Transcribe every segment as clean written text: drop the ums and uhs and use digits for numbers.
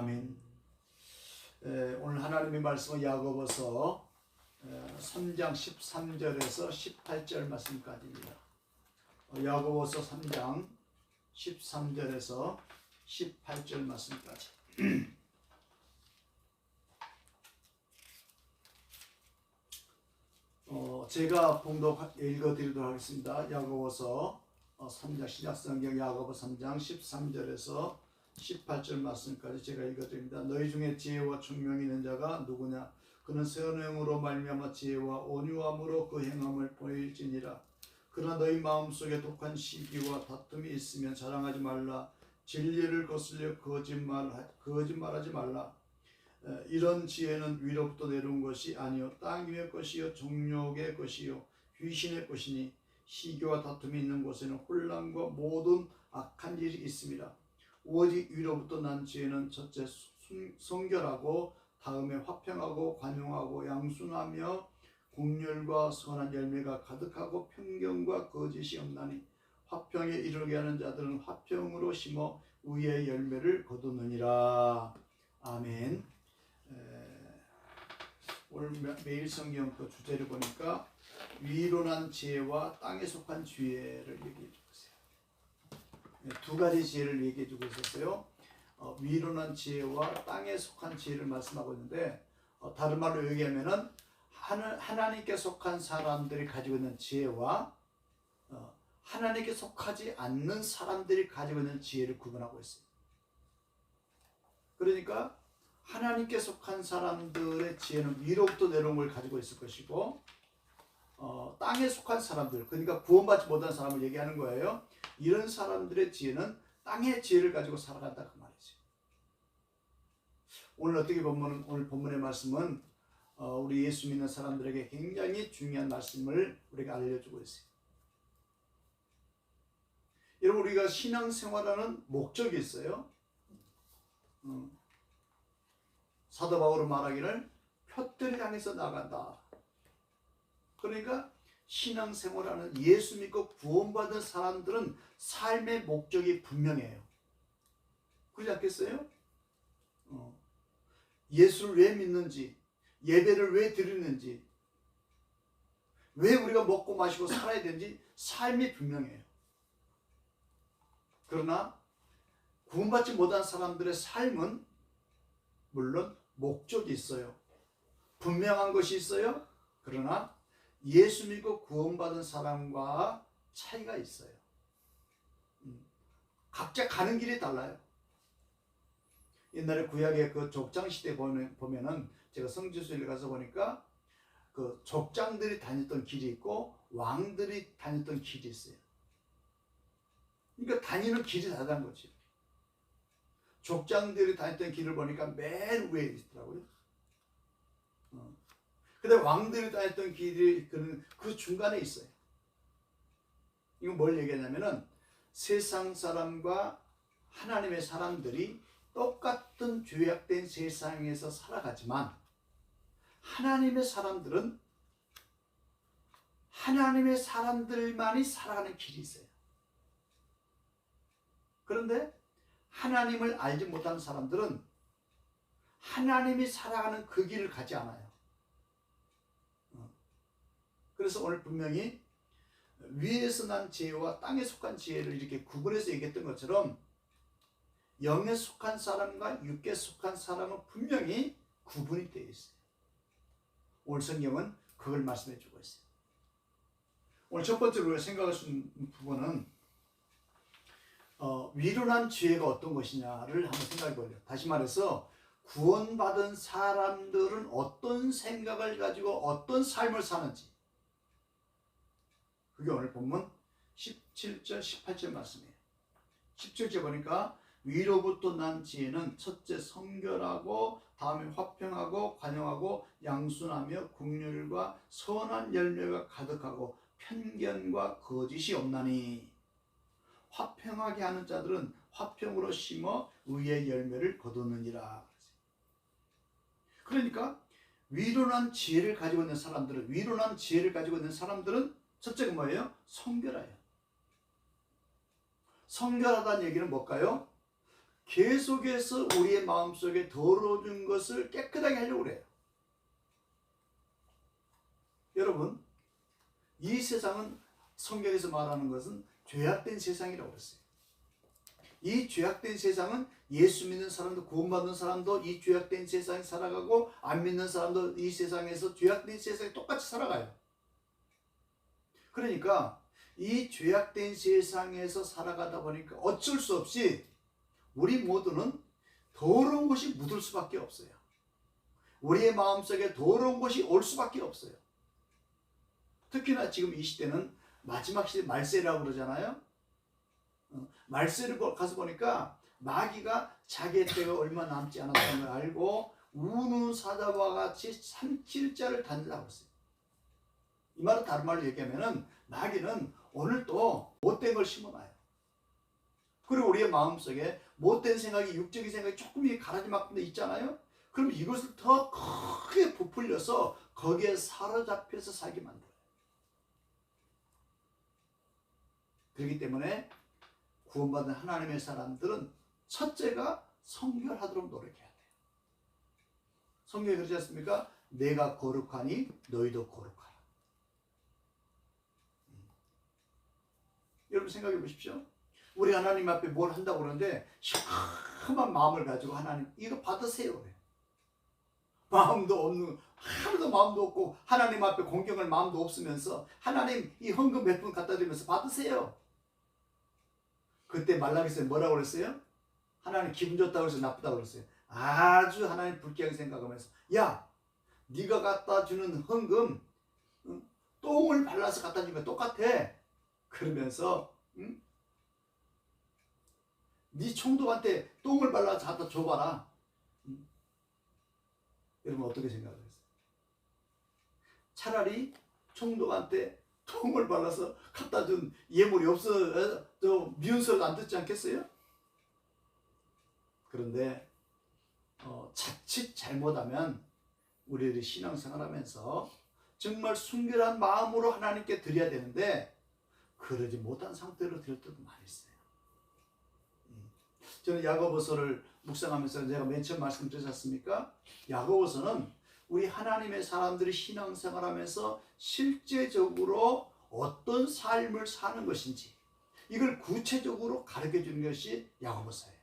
아멘. 오늘 하나님의 말씀은 야고보서 3장 13절에서 18절 말씀까지입니다. 야고보서 3장 13절에서 18절 말씀까지. 제가 봉독 읽어드리도록 하겠습니다. 야고보서 3장 신약성경 야고보 3장 13절에서 18절 말씀까지 제가 읽어드립니다. 너희 중에 지혜와 총명이 있는 자가 누구냐? 그는 선행으로 말미암아 지혜와 온유함으로 그 행함을 보일지니라. 그러나 너희 마음속에 독한 시기와 다툼이 있으면 자랑하지 말라. 진리를 거슬려 거짓말하지 말라. 이런 지혜는 위로부터 내려온 것이 아니요 땅 위의 것이요 정욕의 것이요 귀신의 것이니 시기와 다툼이 있는 곳에는 혼란과 모든 악한 일이 있습니다. 오직 위로부터 난 지혜는 첫째 성결하고 다음에 화평하고 관용하고 양순하며 공률과 선한 열매가 가득하고 편견과 거짓이 없나니 화평에 이르게 하는 자들은 화평으로 심어 의의 열매를 거두느니라. 아멘. 오늘 매일 성경 그 주제를 보니까 위로 난 지혜와 땅에 속한 지혜를 얘기해 주고 있어요. 두 가지 지혜를 얘기해 주고 있었어요. 위로 난 지혜와 땅에 속한 지혜를 말씀하고 있는데, 다른 말로 얘기하면은 하나님께 속한 사람들이 가지고 있는 지혜와 하나님께 속하지 않는 사람들이 가지고 있는 지혜를 구분하고 있어요. 그러니까 하나님께 속한 사람들의 지혜는 위로부터 내려온 걸 가지고 있을 것이고, 땅에 속한 사람들, 그러니까 구원받지 못한 사람을 얘기하는 거예요. 이런 사람들의 지혜는 땅의 지혜를 가지고 살아간다 그 말이죠. 오늘 어떻게 보면 오늘 본문의 말씀은 우리 예수 믿는 사람들에게 굉장히 중요한 말씀을 우리가 알려주고 있어요. 여러분, 우리가 신앙생활하는 목적이 있어요. 사도 바울은 말하기를 표대를 향해서 나간다. 그러니까 신앙생활하는 예수 믿고 구원받은 사람들은 삶의 목적이 분명해요. 그렇지 않겠어요? 예수를 왜 믿는지, 예배를 왜 드리는지, 왜 우리가 먹고 마시고 살아야 되는지 삶이 분명해요. 그러나 구원받지 못한 사람들의 삶은 물론 목적이 있어요. 분명한 것이 있어요. 그러나 예수 믿고 구원받은 사람과 차이가 있어요. 각자 가는 길이 달라요. 옛날에 구약의 그 족장 시대 보면은 제가 성지순례 가서 보니까 그 족장들이 다녔던 길이 있고 왕들이 다녔던 길이 있어요. 그러니까 다니는 길이 다른 거지. 족장들이 다녔던 길을 보니까 맨 위에 있더라고요. 근데 왕들이 다녔던 길이 그 중간에 있어요. 이건 뭘 얘기하냐면은 세상 사람과 하나님의 사람들이 똑같은 죄악된 세상에서 살아가지만 하나님의 사람들은 하나님의 사람들만이 살아가는 길이 있어요. 그런데 하나님을 알지 못하는 사람들은 하나님이 살아가는 그 길을 가지 않아요. 그래서 오늘 분명히 위에서 난 지혜와 땅에 속한 지혜를 이렇게 구분해서 얘기했던 것처럼 영에 속한 사람과 육에 속한 사람은 분명히 구분이 되어 있어요. 오늘 성경은 그걸 말씀해 주고 있어요. 오늘 첫 번째로 우리가 생각할 수 있는 부분은 위로 난 지혜가 어떤 것이냐를 한번 생각해 보려고. 다시 말해서 구원받은 사람들은 어떤 생각을 가지고 어떤 삶을 사는지, 그게 오늘 본문 17절 18절 말씀이에요. 17절 보니까 위로부터 난 지혜는 첫째 성결하고 다음에 화평하고 관용하고 양순하며 긍휼과 선한 열매가 가득하고 편견과 거짓이 없나니 화평하게 하는 자들은 화평으로 심어 의의 열매를 거두느니라. 그러니까 위로 난 지혜를 가지고 있는 사람들은 첫째가 뭐예요? 성결해요. 성결하다는 얘기는 뭘까요? 계속해서 우리의 마음속에 더러워진 것을 깨끗하게 하려고 그래요. 여러분, 이 세상은 성경에서 말하는 것은 죄악된 세상이라고 그랬어요. 이 죄악된 세상은 예수 믿는 사람도 구원받는 사람도 이 죄악된 세상에 살아가고 안 믿는 사람도 이 세상에서 죄악된 세상에 똑같이 살아가요. 그러니까 이 죄악된 세상에서 살아가다 보니까 어쩔 수 없이 우리 모두는 더러운 것이 묻을 수밖에 없어요. 우리의 마음속에 더러운 것이 올 수밖에 없어요. 특히나 지금 이 시대는 마지막 시대 말세라고 그러잖아요. 말세를 가서 보니까 마귀가 자기의 때가 얼마 남지 않았다는 걸 알고 우는 사자와 같이 산칠자를 단다고 했어요. 이 말은 다른 말로 얘기하면 마귀는 오늘 또 못된 걸 심어놔요. 그리고 우리의 마음속에 못된 생각이, 육적인 생각이 조금 가라지막은 데 있잖아요. 그럼 이것을 더 크게 부풀려서 거기에 사로잡혀서 살게 만들어요. 그렇기 때문에 구원받은 하나님의 사람들은 첫째가 성결하도록 노력해야 돼요. 성경에 그러지 않습니까? 내가 거룩하니 너희도 거룩하라. 여러분 생각해 보십시오. 우리 하나님 앞에 뭘 한다고 그러는데 시커먼 마음을 가지고 하나님 이거 받으세요 그래. 마음도 없는, 하나도 마음도 없고 하나님 앞에 공경할 마음도 없으면서 하나님 이 헌금 몇 푼 갖다 드리면서 받으세요. 그때 말라기서에 뭐라고 그랬어요? 하나님 기분 좋다고 해서 나쁘다고 그랬어요. 아주 하나님 불쾌하게 생각하면서 야, 네가 갖다 주는 헌금 똥을 발라서 갖다 주면 똑같아. 그러면서 네 총독한테 똥을 발라서 갖다 줘봐라. 여러분 어떻게 생각하세요? 차라리 총독한테 똥을 발라서 갖다 준 예물이 없어 저 미운 소리 안 듣지 않겠어요? 그런데 자칫 잘못하면 우리들이 신앙생활하면서 정말 순결한 마음으로 하나님께 드려야 되는데 그러지 못한 상태로 드릴 때도 많이 있어요. 저는 야고보서를 묵상하면서 제가 맨 처음 말씀드렸지 않습니까? 야고보서는 우리 하나님의 사람들이 신앙생활하면서 실제적으로 어떤 삶을 사는 것인지 이걸 구체적으로 가르쳐 주는 것이 야고보서예요.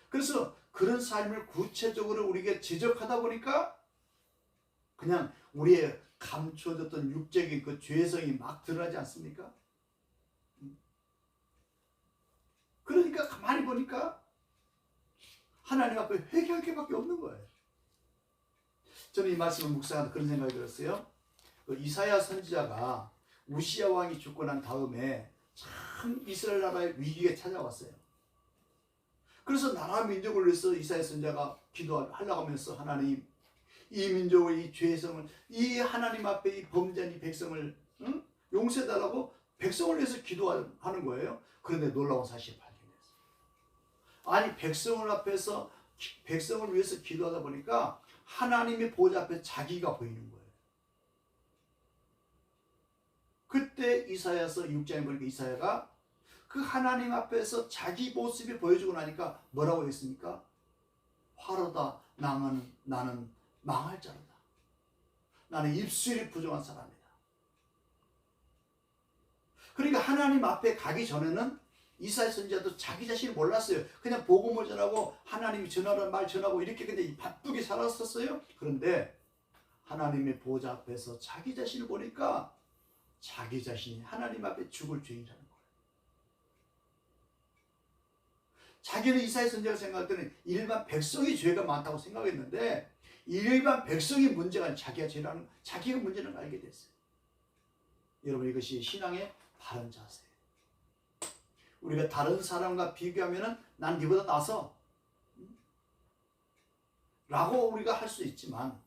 그래서 그런 삶을 구체적으로 우리에게 지적하다 보니까 그냥 우리의 감춰졌던 육적인 그 죄성이 막 드러나지 않습니까? 그러니까 가만히 보니까 하나님 앞에 회개할 게밖에 없는 거예요. 저는 이 말씀을 묵상하다 그런 생각이 들었어요. 그 이사야 선지자가 우시야 왕이 죽고 난 다음에 참 이스라엘 나라의 위기가 찾아왔어요. 그래서 나라 민족을 위해서 이사야 선지자가 기도하려고 하면서 하나님 이 민족의 이 죄성을 이 하나님 앞에 이 범죄한 이 백성을 용서해달라고 백성을 위해서 기도하는 거예요. 그런데 놀라운 사실이 발견됐어요. 아니 백성을 앞에서 백성을 위해서 기도하다 보니까 하나님의 보좌 앞에 자기가 보이는 거예요. 그때 이사야서 6장에 보니까 이사야가 그 하나님 앞에서 자기 모습이 보여주고 나니까 뭐라고 했습니까? 화로다 나는 망할 자로다. 나는 입술이 부정한 사람이다. 그러니까 하나님 앞에 가기 전에는 이사야 선지자도 자기 자신을 몰랐어요. 그냥 복음을 전하고 하나님이 전하라는 말 전하고 이렇게 그냥 바쁘게 살았었어요. 그런데 하나님의 보좌 앞에서 자기 자신을 보니까 자기 자신이 하나님 앞에 죽을 죄인이라는 거예요. 자기는 이사야 선지자가 생각할 때는 일반 백성이 죄가 많다고 생각했는데 일반 백성이 문제가 아니라 자기가 죄라는 자기가 문제는 알게 됐어요. 여러분 이것이 신앙의 바른 자세예요. 우리가 다른 사람과 비교하면은 난 네보다 나서 라고 우리가 할 수 있지만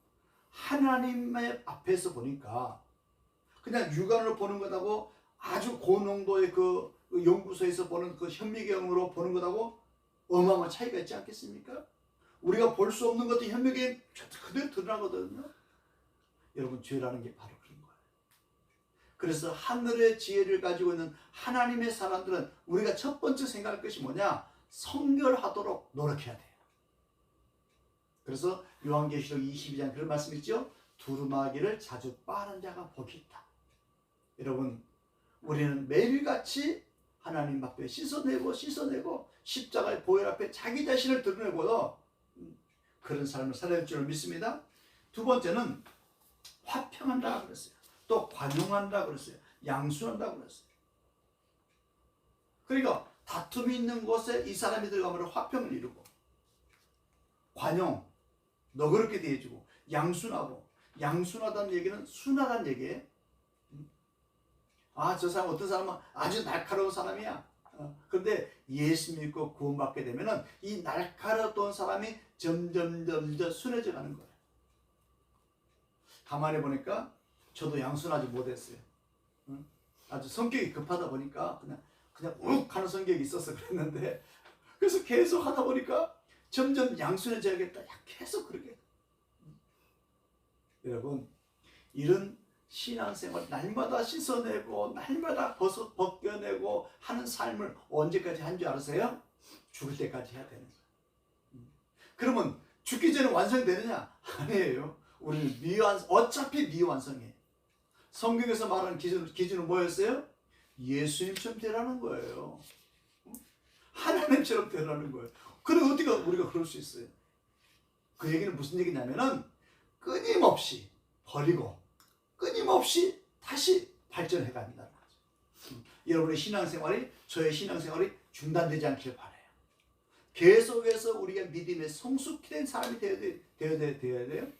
하나님의 앞에서 보니까 그냥 육안으로 보는 것하고 아주 고농도의 그 연구소에서 보는 그 현미경으로 보는 것하고 어마어마한 차이가 있지 않겠습니까? 우리가 볼 수 없는 것도 현미경에 그대로 드러나거든요. 여러분 죄라는 게 바로 그런 거예요. 그래서 하늘의 지혜를 가지고 있는 하나님의 사람들은 우리가 첫 번째 생각할 것이 뭐냐? 성결하도록 노력해야 돼요. 그래서 요한계시록 22장 그런 말씀 있죠. 두루마기를 자주 빠는 자가 복이 있다. 여러분, 우리는 매일같이 하나님 앞에 씻어내고 십자가의 보혈 앞에 자기 자신을 드러내고요, 그런 삶을 살아야 할 줄 믿습니다. 두 번째는 화평한다 그랬어요. 또 관용한다 그랬어요. 양수한다 그랬어요. 그러니까 다툼이 있는 곳에 이 사람이 들어가면 화평을 이루고, 관용, 너그럽게 대해주고, 양순하고. 양순하다는 얘기는 순하다는 얘기예요. 아, 저 사람 어떤 사람은 아주 날카로운 사람이야. 그런데 예수 믿고 구원받게 되면은 이 날카로웠던 사람이 점점 순해져 가는 거예요. 가만히 보니까 저도 양순하지 못했어요. 아주 성격이 급하다 보니까 그냥 욱 하는 성격이 있어서 그랬는데, 그래서 계속 하다 보니까 점점 양순해져야겠다. 계속 그렇게. 여러분, 이런 신앙생활 날마다 씻어내고 날마다 벗겨내고 하는 삶을 언제까지 한 줄 아세요? 죽을 때까지 해야 되는 거예요. 그러면 죽기 전에 완성되느냐? 아니에요. 우리는 어차피 미완성이에요. 성경에서 말하는 기준은 뭐였어요? 예수님처럼 되라는 거예요. 하나님처럼 되라는 거예요. 그럼 어떻게 우리가 그럴 수 있어요? 그 얘기는 무슨 얘기냐면은 끊임없이 버리고 끊임없이 다시 발전해 갑니다. 여러분의 신앙생활이, 저의 신앙생활이 중단되지 않길 바라요. 계속해서 우리가 믿음에 성숙히 된 사람이 되어야 돼요.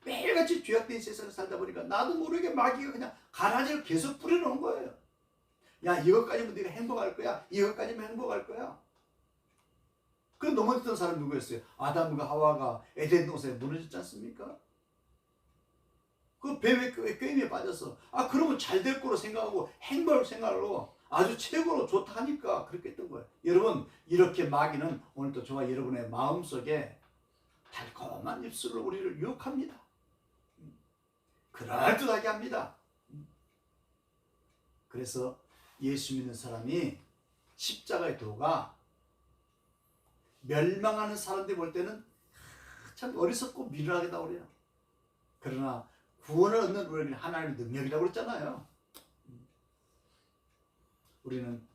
매일같이 죄악된 세상을 살다 보니까 나도 모르게 마귀가 그냥 가라지를 계속 뿌려놓은 거예요. 야, 이것까지면 네가 행복할 거야. 이것까지면 행복할 거야. 그 넘어졌던 사람 누구였어요? 아담과 하와가 에덴 동산에 무너졌지 않습니까? 그 뱀의 꾀임에 빠져서, 아, 그러면 잘 될 거로 생각하고 행복을 생각으로 아주 최고로 좋다 하니까 그렇게 했던 거예요. 여러분, 이렇게 마귀는 오늘도 저와 여러분의 마음속에 달콤한 입술로 우리를 유혹합니다. 그럴듯하게 합니다. 그래서 예수 믿는 사람이 십자가의 도가 멸망하는 사람들이 볼 때는 참 어리석고 미련하게다 그래요. 그러나 구원을 얻는 우리는 하나님의 능력이라고 그랬잖아요. 우리는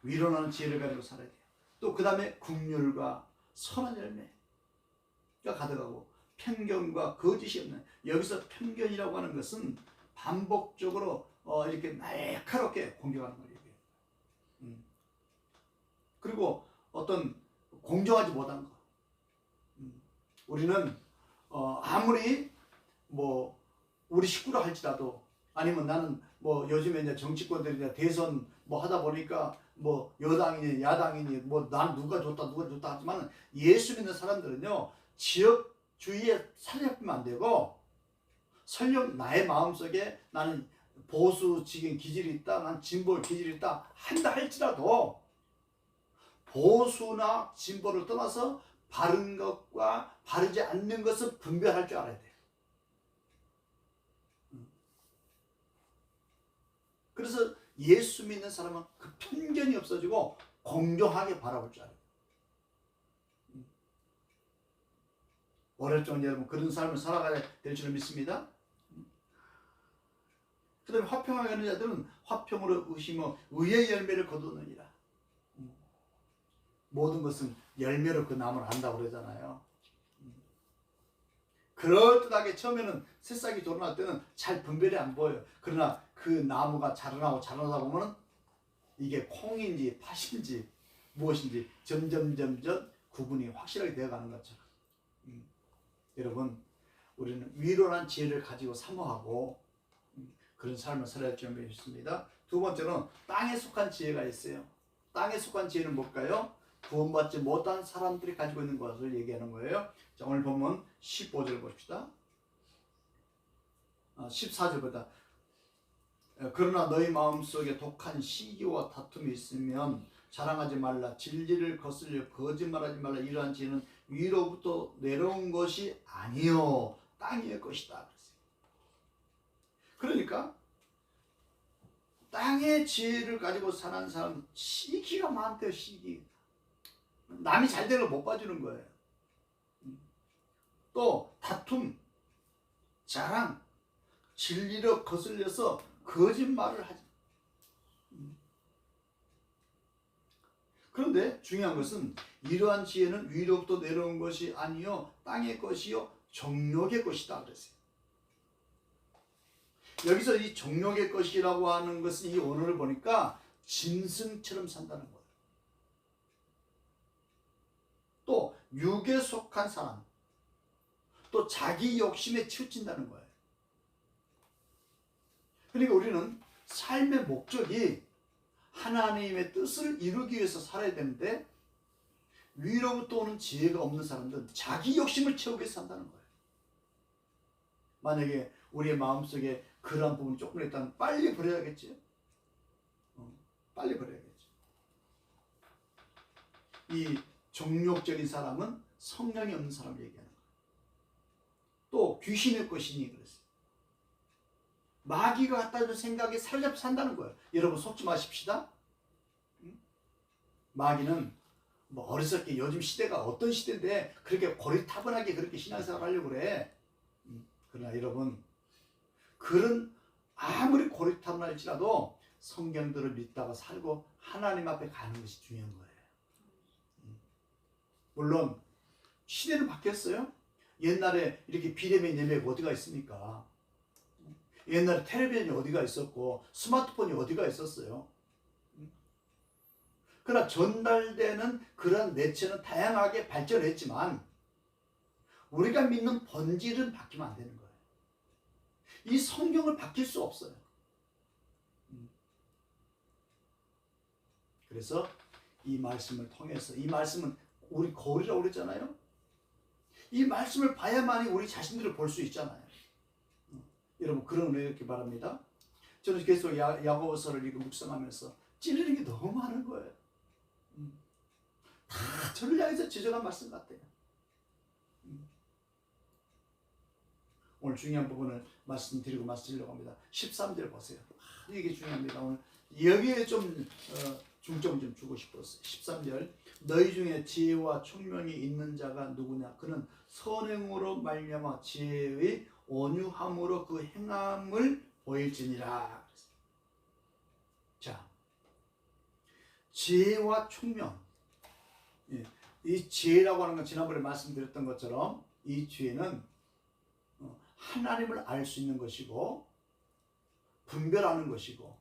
위로하는 지혜를 가지고 살아야 돼요. 또 그 다음에 긍휼과 선한 열매가 가득하고 편견과 거짓이 없는, 여기서 편견이라고 하는 것은 반복적으로 이렇게 날카롭게 공격하는 거예요. 그리고 어떤 공정하지 못한 거. 우리는 아무리 뭐 우리 식구라 할지라도, 아니면 나는 뭐 요즘에 이제 정치권들이 이제 대선 뭐 하다 보니까 뭐 여당이니 야당이니 뭐 난 누가 좋다 하지만, 예수 믿는 사람들은요, 지역주의에 살려면 안 되고, 설령 나의 마음속에 나는 보수적인 기질이 있다, 난 진보 기질이 있다 한다 할지라도, 보수나 진보를 떠나서 바른 것과 바르지 않는 것을 분별할 줄 알아야 돼요. 그래서 예수 믿는 사람은 그 편견이 없어지고 공정하게 바라볼 줄 알아요. 어릴 적 여러분 그런 삶을 살아가야 될 줄 믿습니다. 그 다음에 화평하게 하는 자들은 화평으로 의심어 의의 열매를 거두느니라. 모든 것은 열매로 그 나무를 안다고 그러잖아요. 그럴듯하게 처음에는 새싹이 자라날 때는 잘 분별이 안 보여요. 그러나 그 나무가 자라나다 보면 이게 콩인지 팥인지 무엇인지 점점 구분이 확실하게 되어가는 것처럼. 여러분, 우리는 위로란 지혜를 가지고 사모하고 그런 삶을 살아야 할 줄 믿습니다. 두 번째는 땅에 속한 지혜가 있어요. 땅에 속한 지혜는 뭘까요? 구원받지 못한 사람들이 가지고 있는 것을 얘기하는 거예요. 자, 오늘 보면 15절 봅시다. 14절보다 그러나 너희 마음속에 독한 시기와 다툼이 있으면 자랑하지 말라. 진리를 거슬려 거짓말하지 말라. 이러한 지혜는 위로부터 내려온 것이 아니요 땅의 것이다. 그러니까 땅의 지혜를 가지고 사는 사람은 시기가 많대요. 시기. 남이 잘 되는 걸 못 봐주는 거예요. 또 다툼, 자랑, 진리를 거슬려서 거짓말을 하지. 그런데 중요한 것은 이러한 지혜는 위로부터 내려온 것이 아니요 땅의 것이요 정욕의 것이다 그랬어요. 여기서 이 정욕의 것이라고 하는 것은 이 언어를 보니까 짐승처럼 산다는 거예요. 또 육에 속한 사람, 또 자기 욕심에 치우친다는 거예요. 그러니까 우리는 삶의 목적이 하나님의 뜻을 이루기 위해서 살아야 되는데 위로부터 오는 지혜가 없는 사람들은 자기 욕심을 채우기 위해서 산다는 거예요. 만약에 우리의 마음속에 그러한 부분이 조금 있다면 빨리 버려야겠죠. 빨리 버려야겠죠. 이 정욕적인 사람은 성령이 없는 사람을 얘기하는 거예요. 또 귀신의 것이니 그랬어요. 마귀가 갖다 준 생각에 사로잡혀 산다는 거예요. 여러분 속지 마십시다. 마귀는 뭐 어리석게 요즘 시대가 어떤 시대인데 그렇게 고리타분하게 그렇게 신앙생활 하려고 그래. 그러나 여러분 그런 아무리 고리타분할지라도 성경들을 믿다가 살고 하나님 앞에 가는 것이 중요한 거예요. 물론 시대는 바뀌었어요. 옛날에 이렇게 비대면 예배가 어디가 있습니까? 옛날에 텔레비전이 어디가 있었고 스마트폰이 어디가 있었어요. 그러나 전달되는 그런 매체는 다양하게 발전했지만 우리가 믿는 본질은 바뀌면 안 되는 거예요. 이 성경을 바뀔 수 없어요. 그래서 이 말씀을 통해서, 이 말씀은 우리 거울이라고 그랬잖아요. 이 말씀을 봐야만이 우리 자신들을 볼 수 있잖아요. 여러분 그런 은혜 이렇게 바랍니다. 저는 계속 야고보서를 이거 묵상하면서 찔리는 게 너무 많은 거예요. 다 저를 향해서 지적한 말씀 같아요. 오늘 중요한 부분을 말씀드리고 말씀드리려고 합니다. 13절 보세요. 이게 중요합니다. 오늘 여기에 좀 중점 좀 주고 싶었어요. 13절 너희 중에 지혜와 총명이 있는 자가 누구냐? 그는 선행으로 말미암아 지혜의 온유함으로 그 행함을 보일지니라. 자, 지혜와 총명. 이 지혜라고 하는 건 지난번에 말씀드렸던 것처럼 이 지혜는 하나님을 알 수 있는 것이고 분별하는 것이고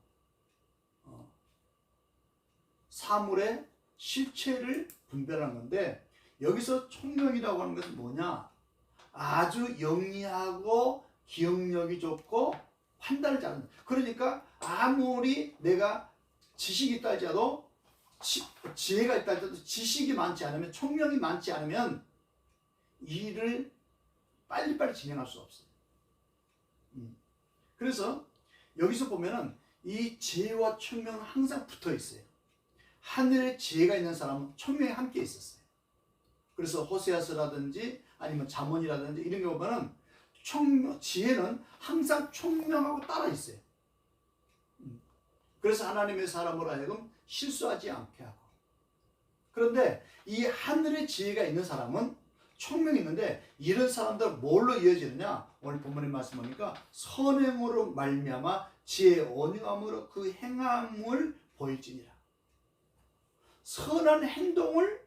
사물의 실체를 분별하는 건데 여기서 총명이라고 하는 것은 뭐냐? 아주 영리하고 기억력이 좋고 판단을 잘하는. 그러니까 아무리 내가 지식이 있다 할지라도 지혜가 있다 할지라도 지식이 많지 않으면 총명이 많지 않으면 일을 빨리빨리 진행할 수 없어요. 그래서 여기서 보면은 이 지혜와 총명은 항상 붙어 있어요. 하늘에 지혜가 있는 사람은 총명이 함께 있었어요. 그래서 호세아서라든지 아니면 잠언이라든지 이런 거 보면은 지혜는 항상 총명하고 따라 있어요. 그래서 하나님의 사람으로 하여금 실수하지 않게 하고. 그런데 이 하늘에 지혜가 있는 사람은 총명이 있는데 이런 사람들 뭘로 이어지느냐? 오늘 본문의 말씀 보니까 선행으로 말미암아 지혜의 온유함으로 그 행함을 보일지니라. 선한 행동을,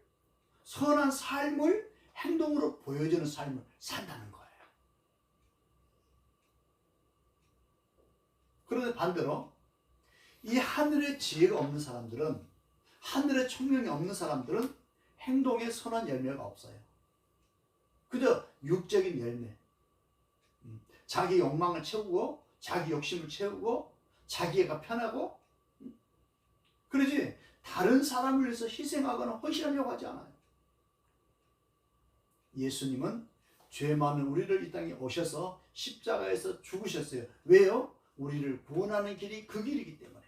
선한 삶을 행동으로 보여주는 삶을 산다는 거예요. 그런데 반대로 이 하늘의 지혜가 없는 사람들은, 하늘의 총명이 없는 사람들은 행동에 선한 열매가 없어요. 그저 육적인 열매. 자기 욕망을 채우고 자기 욕심을 채우고 자기애가 편하고 그러지 다른 사람을 위해서 희생하거나 헌신하려고 하지 않아요. 예수님은 죄 많은 우리를 이 땅에 오셔서 십자가에서 죽으셨어요. 왜요? 우리를 구원하는 길이 그 길이기 때문에.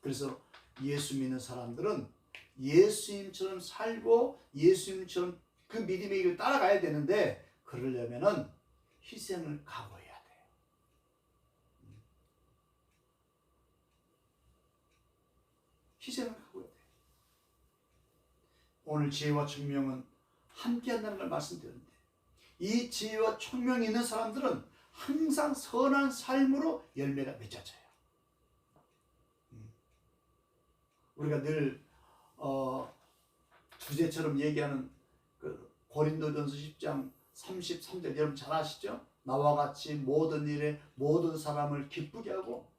그래서 예수 믿는 사람들은 예수님처럼 살고 예수님처럼 그 믿음의 길을 따라가야 되는데 그러려면은 희생을 각오해야 돼요. 희생을 하고 돼. 오늘 지혜와 총명은 함께 한다는 걸 말씀드렸는데, 이 지혜와 총명이 있는 사람들은 항상 선한 삶으로 열매가 맺어져요. 우리가 늘 주제처럼 얘기하는 그 고린도전서 10장 33절 여러분 잘 아시죠? 나와 같이 모든 일에 모든 사람을 기쁘게 하고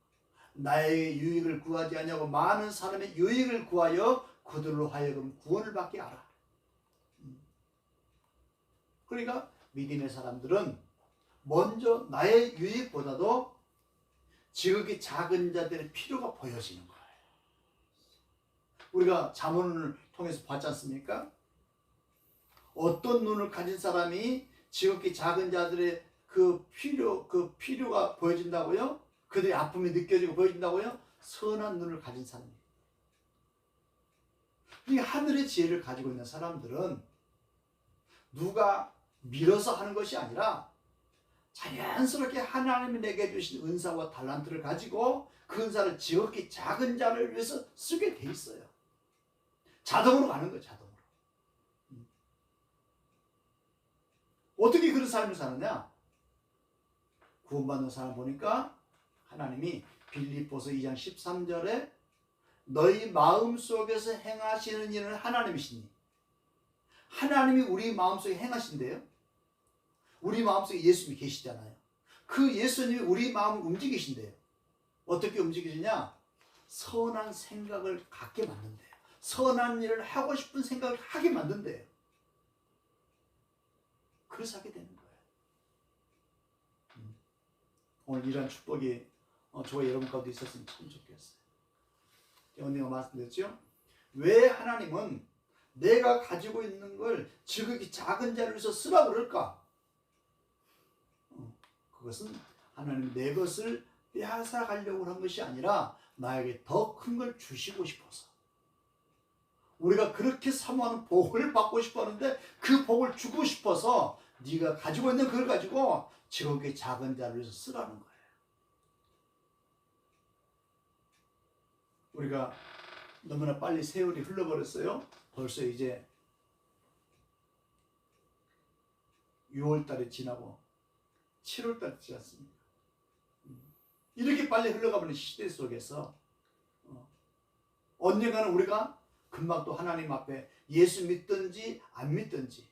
나의 유익을 구하지 아니하고 많은 사람의 유익을 구하여 그들로 하여금 구원을 받게 하라. 그러니까 믿음의 사람들은 먼저 나의 유익보다도 지극히 작은 자들의 필요가 보여지는 거예요. 우리가 잠언을 통해서 봤지 않습니까? 어떤 눈을 가진 사람이 지극히 작은 자들의 그 필요가 보여진다고요? 그들의 아픔이 느껴지고 보여진다고요? 선한 눈을 가진 사람이에요. 이 하늘의 지혜를 가지고 있는 사람들은 누가 밀어서 하는 것이 아니라 자연스럽게 하나님이 내게 주신 은사와 달란트를 가지고 그 은사를 지극히 작은 자를 위해서 쓰게 돼 있어요. 자동으로 가는 거예요. 자동으로. 어떻게 그런 삶을 사느냐? 구원받는 사람 보니까 하나님이 빌립보서 2장 13절에 너희 마음속에서 행하시는 일은 하나님이시니, 하나님이 우리 마음속에 행하신대요. 우리 마음속에 예수님이 계시잖아요. 그 예수님이 우리 마음을 움직이신대요. 어떻게 움직이시냐? 선한 생각을 갖게 만든대요. 선한 일을 하고 싶은 생각을 하게 만든대요. 그래서 하게 되는 거예요. 오늘 이런 축복이 저와 여러분 가운데 있었으면 참 좋겠어요. 언니가 말씀드렸죠? 왜 하나님은 내가 가지고 있는 걸 지극히 작은 자를 위해서 쓰라고 그럴까? 그것은 하나님 내 것을 빼앗아가려고 한 것이 아니라 나에게 더 큰 걸 주시고 싶어서. 우리가 그렇게 사모하는 복을 받고 싶어 하는데 그 복을 주고 싶어서 네가 가지고 있는 그걸 가지고 지극히 작은 자를 위해서 쓰라는 거예요. 우리가 너무나 빨리 세월이 흘러버렸어요. 벌써 이제 6월달이 지나고 7월달이 지났습니다. 이렇게 빨리 흘러가버린 시대 속에서 언젠가는 우리가 금방 또 하나님 앞에 예수 믿든지 안 믿든지,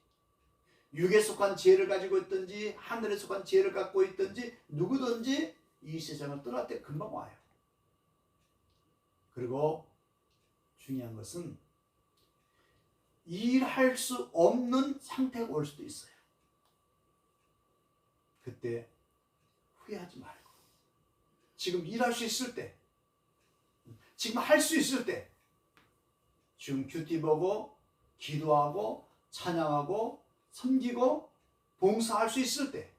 육에 속한 지혜를 가지고 있든지 하늘에 속한 지혜를 갖고 있든지 누구든지 이 세상을 떠날 때 금방 와요. 그리고 중요한 것은 일할 수 없는 상태가 올 수도 있어요. 그때 후회하지 말고 지금 일할 수 있을 때, 지금 할 수 있을 때, 지금 큐티 보고 기도하고 찬양하고 섬기고 봉사할 수 있을 때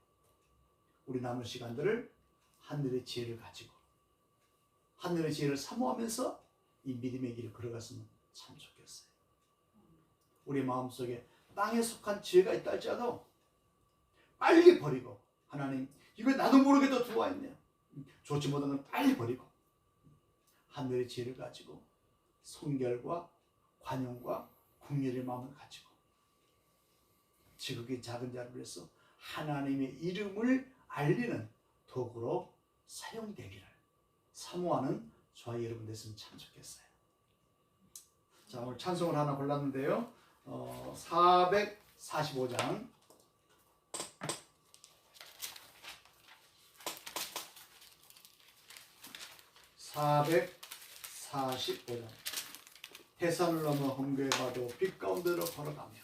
우리 남은 시간들을 하늘의 지혜를 가지고 하늘의 지혜를 사모하면서 이 믿음의 길을 걸어갔으면 참 좋겠어요. 우리 마음속에 땅에 속한 지혜가 있다 할지라도 빨리 버리고, 하나님 이거 나도 모르게 또 들어와 있네요. 좋지 못한 건 빨리 버리고 하늘의 지혜를 가지고 성결과 관용과 긍휼의 마음을 가지고 지극히 작은 자를 위해서 하나님의 이름을 알리는 도구로 사용되기를 사모하는 저와 여러분 됐으면 참 좋겠어요. 자, 오늘 찬송을 하나 골랐는데요. 445장 445장 해산을 넘어 홍교에 가도 빛 가운데로 걸어가며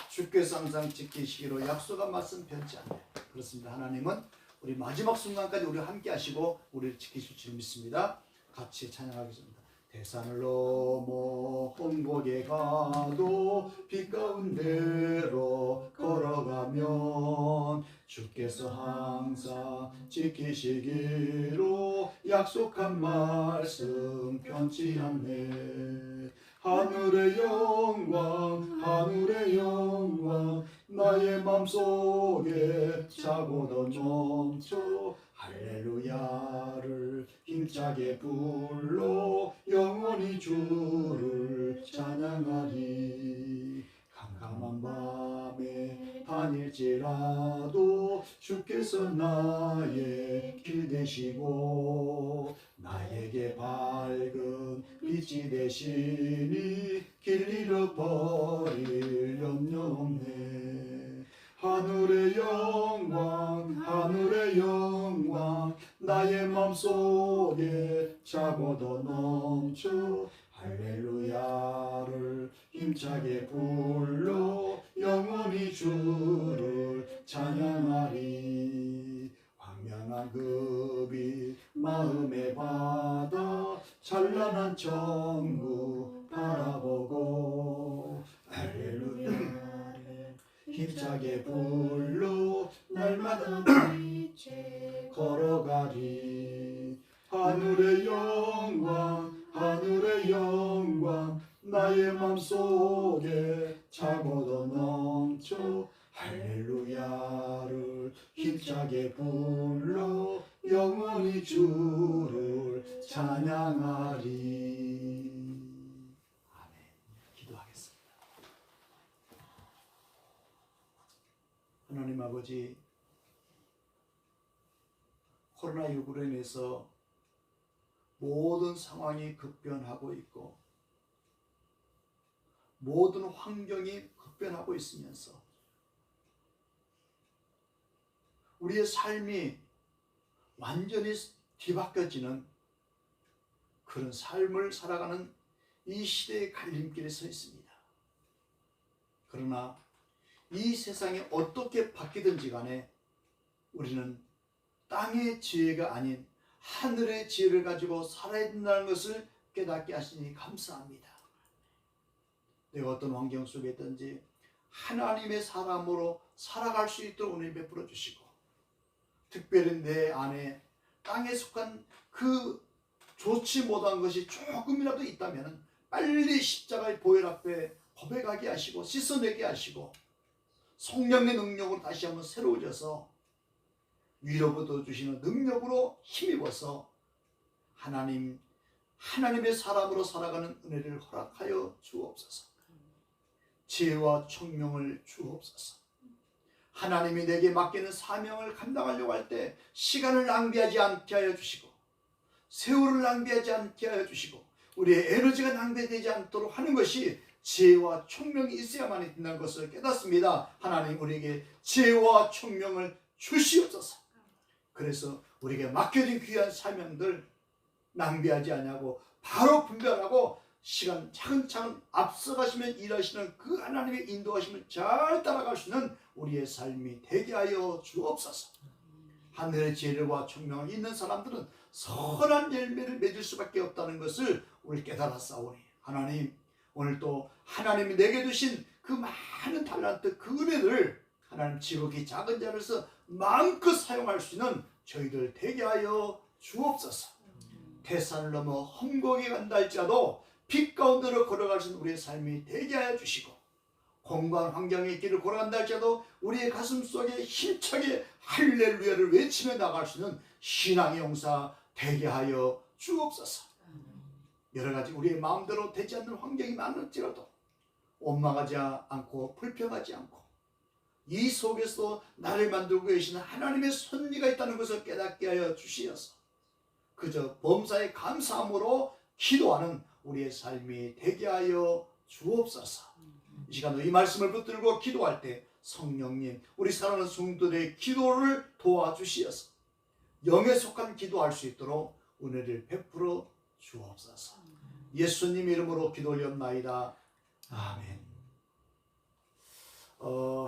주께서 항상 지키시기로 약속한 말씀 변치 않네. 그렇습니다. 하나님은 우리 마지막 순간까지 우리와 함께 하시고 우리를 지키실 줄 믿습니다. 같이 찬양하겠습니다. 대산을 넘어 홍곡에 가도 빛 가운데로 걸어가면 주께서 항상 지키시기로 약속한 말씀 변치 않네. 하늘의 영광 하늘의 영광 나의 맘속에 차고도 넘쳐 할렐루야를 힘차게 불러 영원히 주를 찬양하리. 캄캄한 밤에 다닐지라도 주께서 나의 길 되시고 나에게 밝은 빛이 되시니 길 잃어버릴 염려 없네. 하늘의 영광 하늘의 영광 나의 맘속에 차고도 넘쳐 할렐루야를 힘차게 불러 영원히 주를 찬양하리. 광명한 그 빛 마음에 받아 찬란한 천국 바라보고 할렐루야를 힘차게 불러 날마다 빛에 걸어가리. 하늘의 영광 하늘의 영광 나의 맘속에 차고도 넘쳐 할렐루야를 힘차게 불러 영원히 주를 찬양하리. 아멘. 기도하겠습니다. 하나님 아버지, 코로나19로 인해서 모든 상황이 급변하고 있고 모든 환경이 급변하고 있으면서 우리의 삶이 완전히 뒤바뀌어지는 그런 삶을 살아가는 이 시대의 갈림길에 서 있습니다. 그러나 이 세상이 어떻게 바뀌든지 간에 우리는 땅의 지혜가 아닌 하늘의 지혜를 가지고 살아야 된다는 것을 깨닫게 하시니 감사합니다. 내가 어떤 환경 속에 있든지 하나님의 사람으로 살아갈 수 있도록 은혜 베풀어 주시고, 특별히 내 안에 땅에 속한 그 좋지 못한 것이 조금이라도 있다면 빨리 십자가의 보혈 앞에 고백하게 하시고 씻어내게 하시고 성령의 능력으로 다시 한번 새로워져서 위로부터 주시는 능력으로 힘입어서 하나님의 사람으로 살아가는 은혜를 허락하여 주옵소서. 지혜와 총명을 주옵소서. 하나님이 내게 맡기는 사명을 감당하려고 할 때 시간을 낭비하지 않게 하여 주시고 세월을 낭비하지 않게 하여 주시고 우리의 에너지가 낭비되지 않도록 하는 것이 지혜와 총명이 있어야만 된다는 것을 깨닫습니다. 하나님 우리에게 지혜와 총명을 주시옵소서. 그래서 우리에게 맡겨진 귀한 사명들 낭비하지 않냐고 바로 분별하고 시간 차근차근 앞서가시면 일하시는 그 하나님의 인도하심을 잘 따라갈 수 있는 우리의 삶이 되게 하여 주옵소서. 하늘의 지혜와 총명을 있는 사람들은 선한 열매를 맺을 수밖에 없다는 것을 우리 깨달았사오니 하나님 오늘 또 하나님이 내게 주신 그 많은 달란트 그 은혜를 하나님 지극히 작은 자로서 마음껏 사용할 수 있는 저희들 되게 하여 주옵소서. 태산을 넘어 험곡에 간다 할지라도 빛 가운데로 걸어갈 수 있는 우리의 삶이 되게 하여 주시고 공고한 환경의 길을 걸어간다 할지라도 우리의 가슴 속에 힘차게 할렐루야를 외치며 나갈 수 있는 신앙의 용사 되게 하여 주옵소서. 여러 가지 우리의 마음대로 되지 않는 환경이 많을지라도 원망하지 않고 불평하지 않고 이 속에서 나를 만들고 계시는 하나님의 섭리가 있다는 것을 깨닫게 하여 주시어서 그저 범사에 감사함으로 기도하는 우리의 삶이 되게 하여 주옵소서. 이 시간도 이 말씀을 붙들고 기도할 때 성령님 우리 사랑하는 성도들의 기도를 도와주시어서 영에 속한 기도할 수 있도록 은혜를 베풀어 주옵소서. 예수님 이름으로 기도 올렸나이다. 아멘.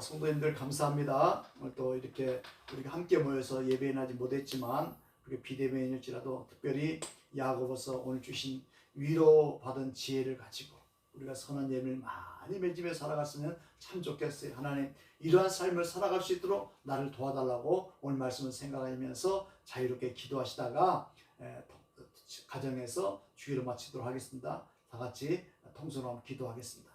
성도님들 감사합니다. 오늘 또 이렇게 우리가 함께 모여서 예배는 하지 못했지만 비대면일지라도 특별히 야고보서 오늘 주신 위로받은 지혜를 가지고 우리가 선한 예배를 많이 맺으며 살아갔으면 참 좋겠어요. 하나님 이러한 삶을 살아갈 수 있도록 나를 도와달라고 오늘 말씀을 생각하면서 자유롭게 기도하시다가 가정에서 주기로 마치도록 하겠습니다. 다 같이 통성으로 기도하겠습니다.